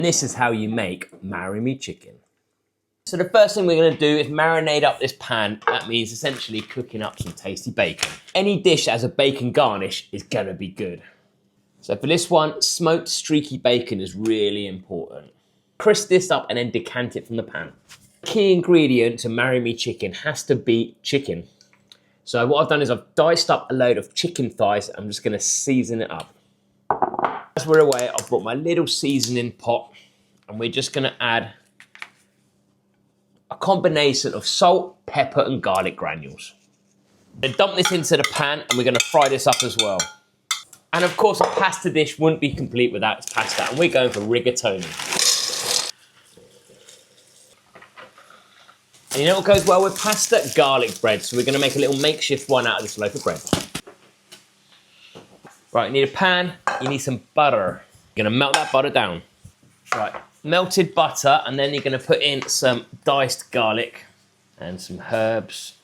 This is how you make Marry Me Chicken. So the first thing we're going to do is marinate up this pan. That means essentially cooking up some tasty bacon. Any dish that has a bacon garnish is going to be good. So for this one, smoked streaky bacon is really important. Crisp this up and then decant it from the pan. Key ingredient to Marry Me Chicken has to be chicken. So what I've done is I've diced up a load of chicken thighs. I'm just going to season it up. As we're away, I've brought my little seasoning pot and we're just going to add a combination of salt, pepper and garlic granules. Then dump this into the pan and we're going to fry this up as well. And of course a pasta dish wouldn't be complete without its pasta, and we're going for rigatoni. And you know what goes well with pasta? Garlic bread. So we're going to make a little makeshift one out of this loaf of bread. Right, you need a pan, you need some butter. You're going to melt that butter down. Right, melted butter, and then you're going to put in some diced garlic and some herbs.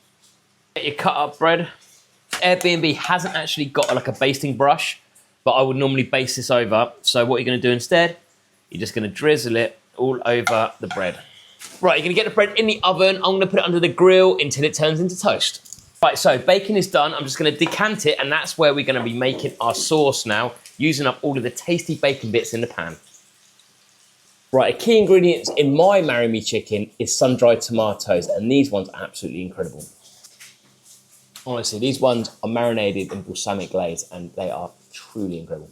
Get your cut up bread. Airbnb hasn't actually got like a basting brush, but I would normally baste this over. So what you're going to do instead, you're just going to drizzle it all over the bread. Right, you're going to get the bread in the oven. I'm going to put it under the grill until it turns into toast. Right, so bacon is done. I'm just going to decant it, and that's where we're going to be making our sauce now, using up all of the tasty bacon bits in the pan. Right, a key ingredient in my Marry Me Chicken is sun-dried tomatoes, and these ones are absolutely incredible. Honestly, these ones are marinated in balsamic glaze, and they are truly incredible.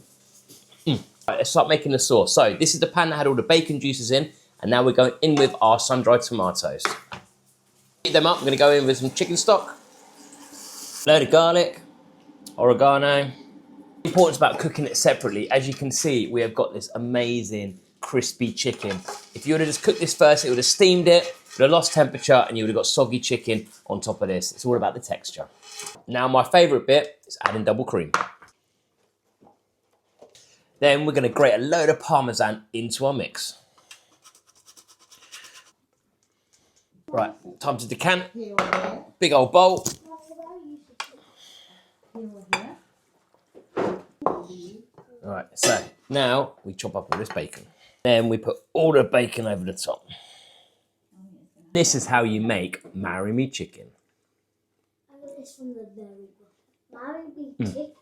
Right, let's start making the sauce. So this is the pan that had all the bacon juices in, and now we're going in with our sun-dried tomatoes. Heat them up. I'm going to go in with some chicken stock, load of garlic, oregano. The importance about cooking it separately, as you can see, we have got this amazing crispy chicken. If you would have just cooked this first, it would have steamed it, would have lost temperature, and you would have got soggy chicken on top of this. It's all about the texture. Now, my favorite bit is adding double cream. Then we're going to grate a load of Parmesan into our mix. Right, time to decant. Big old bowl. Right, so now we chop up all this bacon. Then we put all the bacon over the top. This is how you make Marry Me Chicken. I got this from the very book. Marry Me Chicken.